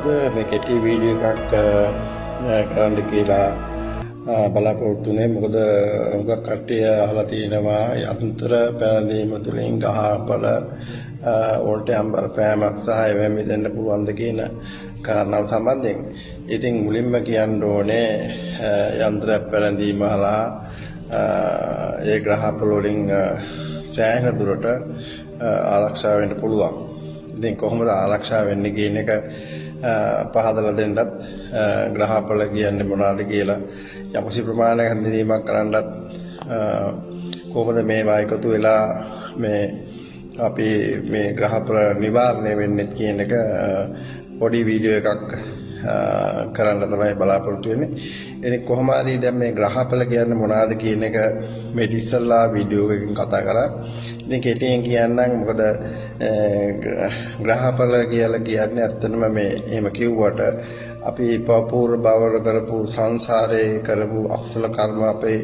අද මේ කෙටි වීඩියෝ එකක් කරන්න කියලා බලාපොරොත්තු වෙන්නේ. මොකද හුඟක් කට්ටිය අහලා තියෙනවා යන්ත්‍ර පැනදීම තුළින් ගහපල වලට බලපෑමක් සහ එවෙන් මිදෙන්න පුළුවන්ද කියන කාරණාව සම්බන්ධයෙන්. ඉතින් මුලින්ම කියන්න ඕනේ යන්ත්‍ර පැනදීම හරහා ඒ ග්‍රහපල වලින් සෑහෙන දුරට ආරක්ෂා වෙන්න පුළුවන්. ඉතින් කොහොමද ආරක්ෂා වෙන්නේ කියන එක පහදලා දෙන්නත් ග්‍රහපල කියන්නේ මොනවද කියලා යම්කිසි ප්‍රමාණයක නිරීමක් කරන්නත් කොහොමද මේවා එකතු වෙලා මේ අපි මේ ග්‍රහපල නිවාරණය වෙන්නේ කියන එක පොඩි වීඩියෝ එකක් කරන්න තමයි බලාපොරොත්තු වෙන්නේ. ඉතින් කොහොම හරි දැන් මේ ග්‍රහපල කියන්නේ මොනවද කියන එක මේ ඉස්සල්ලා වීඩියෝ එකකින් කතා කරා. ඉතින් කෙටියෙන් කියන්නම් මොකද ග්‍රහපල කියලා කියන්නේ ඇත්තටම මේ එහෙම කිව්වට අපි පූර්ව භවවල කරපු සංසාරේ කරපු අකුසල කර්ම අපේ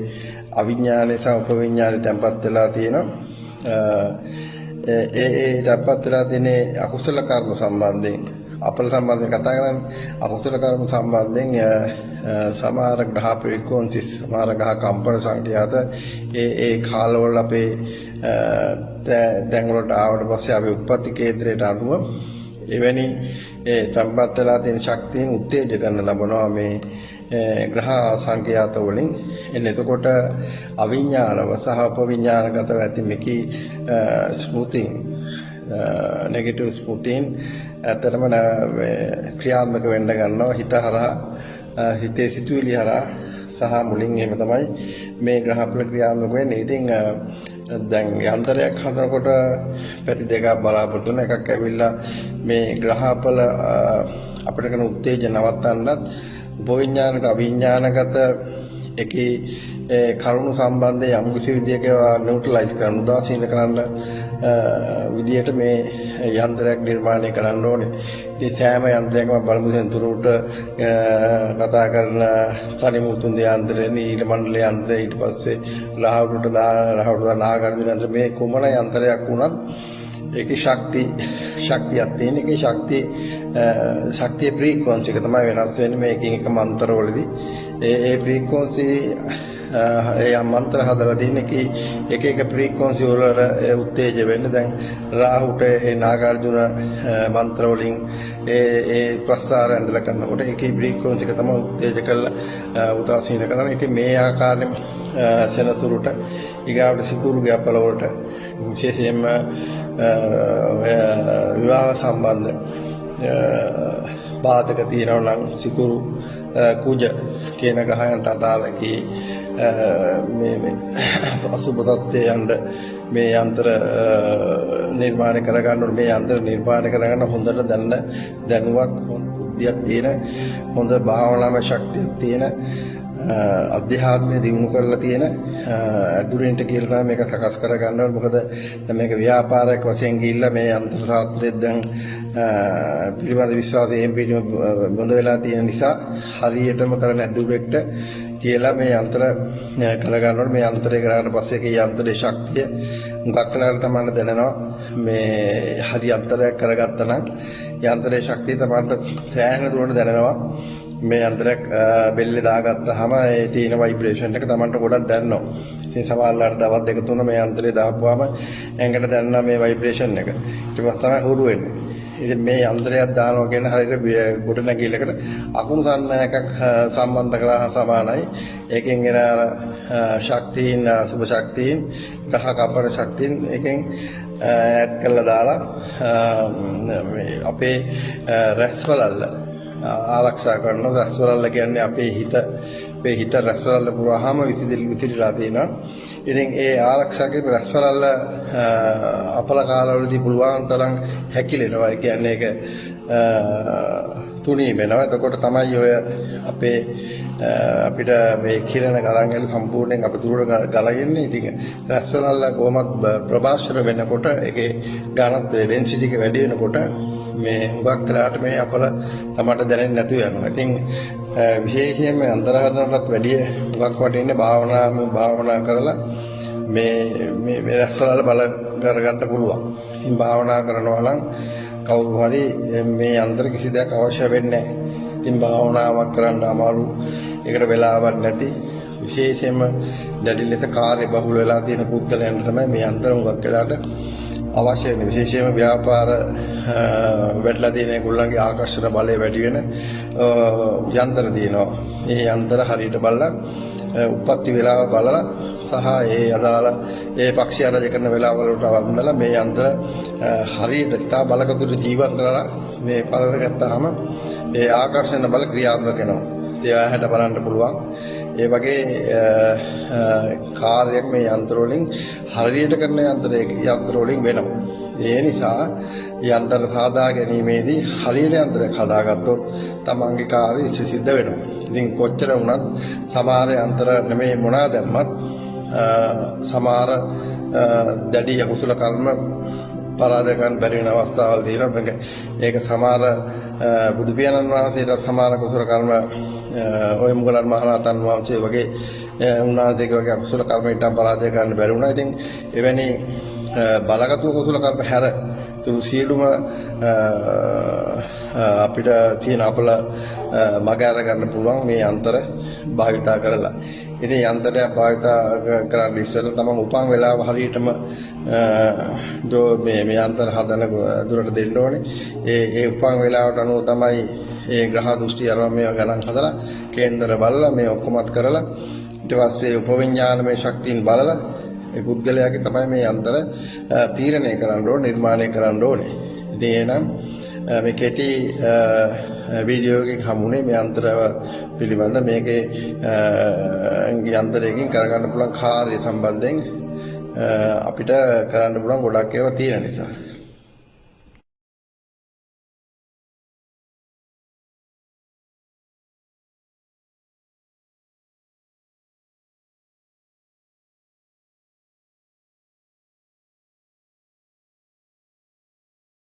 අවිඥානයේ සහ උපවිඥානයේ තැන්පත් වෙලා තියෙනවා. ඒ තැන්පත් වෙලා තියෙන අකුසල කර්ම සම්බන්ධයෙන් අපල සම්බන්ධයෙන් කතා කරන්නේ අකුසල කර්ම සම්බන්ධයෙන් සමහර ග්‍රහ ෆ්‍රීකවන්සිස් සමහර ග්‍රහ කම්පන සංඛ්‍යාත ඒ කාලවල අපේ දැන් වලට ආවට පස්සේ අපි උත්පත්ති කේන්දරයට අනුව එවැනි සම්බන්ධ වෙලා තියෙන ශක්තියන් උත්තේජ කරන ලබනවා මේ ග්‍රහ සංඛ්‍යාත වලින්. එතකොට අවිඥානව සහ උපවිඥානගතව ඇති මේකී ස්මෘතින් නෙගටිව් ස්මෘතින් ඇත්තටම ක්‍රියාත්මක වෙන්න ගන්නවා හිත හරහා හිතේ සිතුවිලි හරහා සහ මුලින් එහෙම තමයි මේ ග්‍රහපල ක්‍රියාත්මක වෙන්නේ. ඉතින් දැන් යන්ත්‍රයක් හදනකොට පැති දෙකක් බලාපොරොත්තු වෙන එකක් ඇවිල්ලා මේ ග්‍රහපල අපිට කරන උත්තේජන නවත්තන්නත් උපවිඥානික අවිඥානගත එකේ කරුණු සම්බන්ධයෙන් යම් කිසි විදියක නියුට්‍රලයිස් කරන්න උදාසීන කරන්න විදියට මේ යන්ත්‍රයක් නිර්මාණය කරන්න ඕනේ. ඉතින් සෑම යන්ත්‍රයක්ම බලමු සෙන්තුරුට කතා කරන සරිමුතුන් යන්ත්‍රය, නීල මණ්ඩල යන්ත්‍රය, ඊට පස්සේ රහවුට නාගරික යන්ත්‍ර, මේ කුමන යන්ත්‍රයක් වුණත් ඒකේ ශක්තියක් තියෙන. ඒකේ ශක්තිය ෆ්‍රීකවන්සි එක තමයි වෙනස් වෙන්නේ මේකෙන් එක මන්ත්‍රවලදී. ඒ ෆ්‍රීකවන්සි ඒ මන්ත්‍ර හදලා තියෙන එක ෆ්‍රීකවන්සි වල උත්තේජ වෙන්නේ. දැන් රාහුට ඒ නාගාර්ජුන මන්ත්‍ර වලින් ඒ ප්‍රස්තාර ඇඳලා කරනකොට ඒකේ ෆ්‍රීකවන්සි එක තමයි උත්තේජ කරලා උදාසීන කරනවා. ඉතින් මේ ආකාරයෙන් සෙනසුරුට ඊගාවට සිකුරු ගැපල වලට විශේෂයෙන්ම විවාහ සම්බන්ධ බාධක තියෙනවා නම් සිකුරු කුජ කියන ග්‍රහයන්ට අදාළකී මේ අසුබ තත්ත්වයන් මේ යන්ත්‍ර නිර්මාණය කරගන්න ඕනේ. මේ යන්ත්‍ර නිර්මාණය කරගන්න හොඳට දැනුවත් බුද්ධියක් තියෙන හොඳ භාවනාමය ශක්තියක් තියෙන අධ්‍යාත්මය දියුණු කරලා තියෙන අදුරෙන්ට කියලා මේක සකස් කරගන්න ඕනේ. මොකද දැන් මේක ව්‍යාපාරයක් වශයෙන් ගිහිල්ලා මේ යන්ත්‍ර ශාස්ත්‍රය දැන් පිළිබඳ විශ්වාසයෙන් බඳ වෙලා තියෙන නිසා හරියටම කරන අදුරෙක්ට කියලා මේ යන්ත්‍ර කරගන්න ඕනේ. මේ යන්ත්‍රය කරාට පස්සේ ඒ යන්ත්‍රයේ ශක්තිය මුගක් වෙලාවට තමයි දැනෙනවා. මේ හරි යන්ත්‍රයක් කරගත්තා නම් යන්ත්‍රයේ ශක්තිය තමයි සෑහෙන දුරට දැනෙනවා. මේ යන්ත්‍රයක් බෙල්ලේ දාගත්තාම ඒ තියෙන ভাইබ්‍රේෂන් එක Tamanට ගොඩක් දැනෙනවා. ඉතින් සමහරවල්ලාට දවස් දෙක තුන මේ යන්ත්‍රය දාපුවාම ඇඟට දැනෙනවා මේ ভাইබ්‍රේෂන් එක. ඊට පස්සේ තමයි හුරු වෙන්නේ. ඉතින් මේ යන්ත්‍රයක් දානවා කියන හරියට ගොඩ නැගිල්ලකට අකුණු සන්නයකක් සම්බන්ධ කරලා සමානයි. ඒකෙන් එන ශක්තියින් සුභ ශක්තියින් ග්‍රහ කපන ශක්තියින් එකෙන් ඈඩ් කරලා දාලා අපේ රැස්වලල්ල ආරක්ෂා කරනවා. රැස්වලල්ල කියන්නේ අපේ හිත රැස්වලල්ල පුරාම විසිරීලා තියෙනවා. ඉතින් ඒ ආරක්ෂාකේ රැස්වලල්ල අපල කාලවලදී පුළුවන් තරම් හැකිලෙනවා. ඒ කියන්නේ ඒක තුනී වෙනවා. එතකොට තමයි ඔය අපිට මේ කිරණ ගලන් සම්පූර්ණයෙන් අප දුරට ගලගන්නේ. ඉතින් රැස්වලල්ල කොහොමත් ප්‍රභාෂර වෙනකොට ඒකේ ඝනත්වය ඩෙන්සිටි එක වැඩි වෙනකොට මේ හුඟක් වෙලාවට මේ අපල තමට දැනෙන්නේ නැතුව යනවා. ඉතින් විශේෂයෙන්ම අන්තරහදනටත් වැඩි හුඟක් වටින්නේ භාවනා කරලා මේ රැස්වලල්ල බල කරගන්න පුළුවන්. ඉතින් භාවනා කරනවා නම් කවුරු හරි මේ යන්ත්‍ර කිසි දෙයක් අවශ්‍ය වෙන්නේ නැහැ. ඉතින් භාවනාවක් කරන්න අමාරු, ඒකට වෙලාවක් නැති, විශේෂයෙන්ම දැඩි ලෙස කාර්ය බහුල වෙලා තියෙන පුද්ගලයන්ට තමයි මේ යන්ත්‍ර හුඟක් වෙලාට අවශ්‍ය වෙන්නේ. විශේෂයෙන්ම ව්‍යාපාර වැඩිලා තියෙන ඒගොල්ලන්ගේ ආකර්ෂණ බලය වැඩි වෙන යන්ත්‍ර තියෙනවා. මේ යන්ත්‍ර හරියට බලලා උප්පත්ති වෙලාව බලලා සහ ඒ අදාළ ඒ පක්ෂය රජ කරන වෙලාවලට වන්දලා මේ යන්ත්‍ර හරියට තා බලකතුරු ජීවත් කරලා මේ පළල ගත්තාම ඒ ආකර්ෂණ බල ක්‍රියාත්මක වෙනවා. ඒ ආහට බලන්න පුළුවන්. ඒ වගේ කාර්යයක් මේ යන්ත්‍ර වලින් හරියට කරන යන්ත්‍ර වලින් වෙනවා. ඒ නිසා යන්ත්‍ර සාදා ගැනීමේදී හරියට යන්ත්‍රයක් හදාගත්තොත් තමන්ගේ කාර්යය සිද්ධ වෙනවා. ඉතින් කොච්චර වුණත් සමහර යන්ත්‍ර නෙමෙයි මොනවා දැම්මත් සමහර දැඩි අකුසල කර්ම පරාද ගන්න බැරි වෙන අවස්ථාවල් තියෙනවා. ඒක සමහර බුදු පියාණන් වහන්සේට සමහර කුසල කර්ම ඔය මුගලන් මහරහතන් වහන්සේ වගේ උන්වහන්සේගේ වගේ අකුසල කර්ම ඊටම පරාද ගන්න බැරි වුණා. ඉතින් එවැනි බලගතු කුසල කර්ම හැර තුරු සියලුම අපිට තියෙන අපල මග අර ගන්න පුළුවන් මේ යන්ත්‍ර භාවිතා කරලා. ඉතින් යන්ත්‍රය භාවිතා කරන්න ඉස්සෙල්ලා තමයි උපන් වෙලාව හරියටම මේ යන්ත්‍ර හදන දුරට දෙන්න ඕනේ. ඒ උපන් වෙලාවට අනුව තමයි ඒ ග්‍රහ දෘෂ්ටි අරම මේවා ගණන් හදලා කේන්දර බලලා මේ ඔක්කොමත් කරලා ඊට පස්සේ උපවිඥානමය ශක්තියින් බලලා ඒ පුද්ගලයාගේ තමයි මේ යන්ත්‍ර තීරණය කරන්න ඕනේ, නිර්මාණය කරන්න ඕනේ. ඉතින් එහෙනම් මේ කෙටි වීඩියෝ එකකින් හමුනේ මේ යන්ත්‍ර පිළිබඳ මේකේ යන්ත්‍රයකින් කරගන්න පුළුවන් කාර්ය සම්බන්ධයෙන් අපිට කරන්න පුළුවන් ගොඩක් ඒවා තියෙන නිසා.